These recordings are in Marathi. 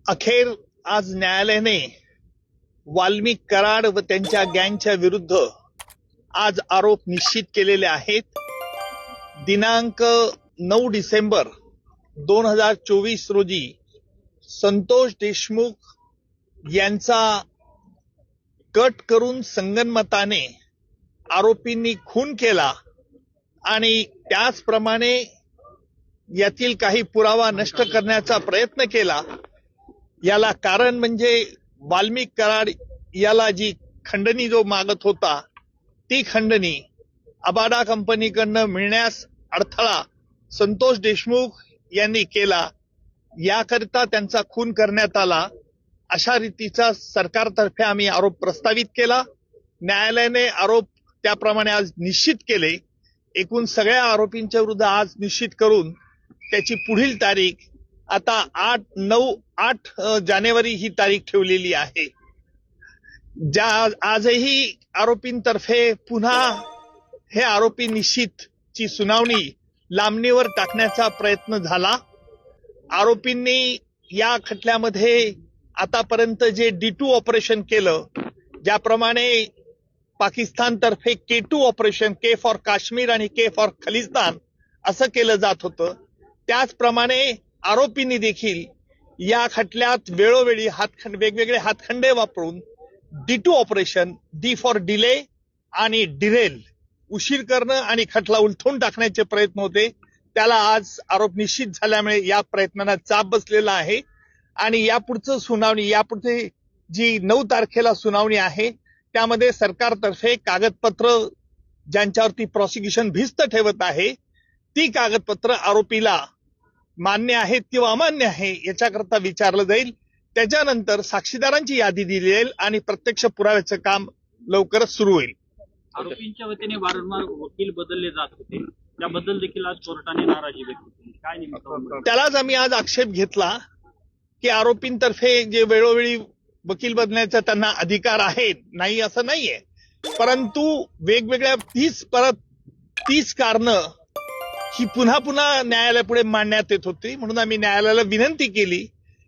अखेर आज न्यायालयाने वाल्मिक कराड व त्यांच्या गँगच्या विरुद्ध आज आरोप निश्चित केलेले आहेत. दिनांक 9 डिसेंबर 2024 रोजी संतोष देशमुख यांचा कट करून संगनमताने आरोपींनी खून केला आणि त्याचप्रमाणे यातील काही पुरावा नष्ट करण्याचा प्रयत्न केला. याला कारण म्हणजे वाल्मिक कराड याला जी खंडणी जो मागत होता ती खंडणी अबाडा कंपनीकडनं मिळण्यास अडथळा संतोष देशमुख यांनी केला. याकरिता त्यांचा खून करण्यात आला अशा रीतीचा सरकारतर्फे आम्ही आरोप प्रस्तावित केला. न्यायालयाने आरोप त्याप्रमाणे आज निश्चित केले. एकूण सगळ्या आरोपींच्या विरुद्ध आज निश्चित करून त्याची पुढील तारीख आता 8 जानेवारी ही तारीख ठेवलेली आहे. आजही आरोपींतर्फे पुन्हा हे आरोपी निश्चितची सुनावणी लांबणीवर टाकण्याचा प्रयत्न झाला. आरोपींनी या खटल्यामध्ये आतापर्यंत जे D2 ऑपरेशन केलं, ज्याप्रमाणे पाकिस्तानतर्फे K2 operation, K for Kashmir आणि K फॉर खलिस्तान असं केलं जात होतं, त्याचप्रमाणे आरोपींनी देखील या खटल्यात वेळोवेळी वेगवेगळे हातखंडे वापरून D2 operation, D for delay आणि डिरेल, उशीर करणं आणि खटला उलथून टाकण्याचे प्रयत्न होते. त्याला आज आरोप निश्चित झाल्यामुळे या प्रयत्नांना चाप बसलेला आहे आणि यापुढचं सुनावणी, यापुढे जी 9 तारखेला सुनावणी आहे त्यामध्ये सरकारतर्फे कागदपत्र ज्यांच्यावरती प्रॉसिक्युशन भिस्त ठेवत आहे ती कागदपत्र आरोपीला मान्य आहेत किंवा अमान्य आहे याच्याकरता विचारलं जाईल. त्याच्यानंतर साक्षीदारांची यादी दिली जाईल आणि प्रत्यक्ष पुराव्याचं काम लवकरच सुरू होईल. आरोपींच्या वतीने वारंवार वकील बदलले जात होते, त्याबद्दल देखील आज कोर्टाने नाराजी व्यक्त केली. काय नेमकं? त्यालाच आम्ही आज आक्षेप घेतला की आरोपींतर्फे जे वेळोवेळी वकील बदलण्याचा त्यांना अधिकार आहे, नाही असं नाहीये, परंतु वेगवेगळ्या 30 कारणं ही पुन्हा पुन्हा न्यायालयापुढे मांडण्यात येत होती. म्हणून आम्ही न्यायालयाला विनंती केली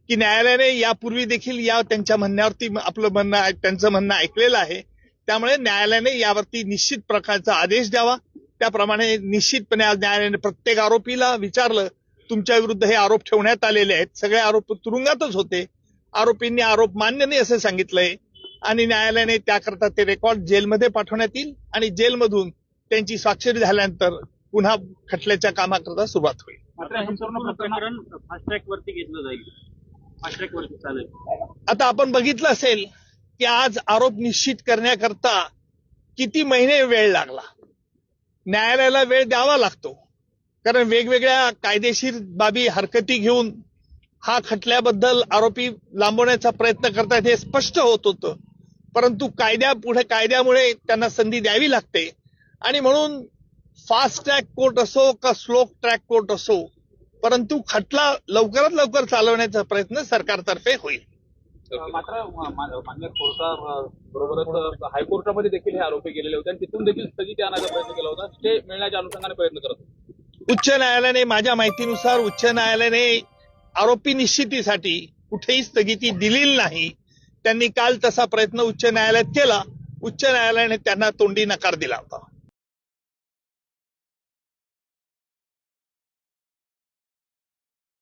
की न्यायालयाने यापूर्वी देखील त्यांच्या म्हणण्यावरती त्यांचं म्हणणं ऐकलेलं आहे, त्यामुळे न्यायालयाने यावरती निश्चित प्रकारचा आदेश द्यावा. त्याप्रमाणे निश्चितपणे आज न्यायालयाने प्रत्येक आरोपीला विचारलं, तुमच्या विरुद्ध हे आरोप ठेवण्यात आलेले आहेत. सगळे आरोप तुरुंगातच होते. आरोपींनी आरोप मान्य नाही असं सांगितलंय आणि न्यायालयाने त्याकरता ते रेकॉर्ड जेलमध्ये पाठवण्यात येईल आणि जेलमधून त्यांची स्वाक्षरी झाल्यानंतर पुन्हा खटल्याच्या कामाकरता सुरुवात होईल. मात्र हे संपूर्ण प्रकरण फास्ट ट्रॅक वरती घेतलं जाईल, फास्ट ट्रॅक वरती चालेल. आता आपण बघितलं असेल की आज आरोप निश्चित करण्याकरता किती महिने वेळ लागला. न्यायालयाला वेळ द्यावा लागतो कारण वेगवेगळ्या कायदेशीर बाबी हरकती घेऊन हा खटल्याबद्दल आरोपी लांबवण्याचा प्रयत्न करतात हे स्पष्ट होत होतं, परंतु कायद्यामुळे त्यांना संधी द्यावी लागते आणि म्हणून फास्ट ट्रॅक कोर्ट असो का स्लो ट्रॅक कोर्ट असो, परंतु खटला लवकरात लवकर चालवण्याचा प्रयत्न सरकारतर्फे होईल. मात्र मान्य कोर्टाबरोबरच हायकोर्टामध्ये देखील हे आरोपी गेलेले होते आणि तिथून देखील स्थगिती आणायचा प्रयत्न केला होता. स्टे मिळण्याच्या अनुषंगाने प्रयत्न करत होते. उच्च न्यायालयाने, माझ्या माहितीनुसार उच्च न्यायालयाने आरोपी निश्चितीसाठी कुठेही स्थगिती दिलेली नाही. त्यांनी काल तसा प्रयत्न उच्च न्यायालयात केला. उच्च न्यायालयाने त्यांना तोंडी नकार दिला होता.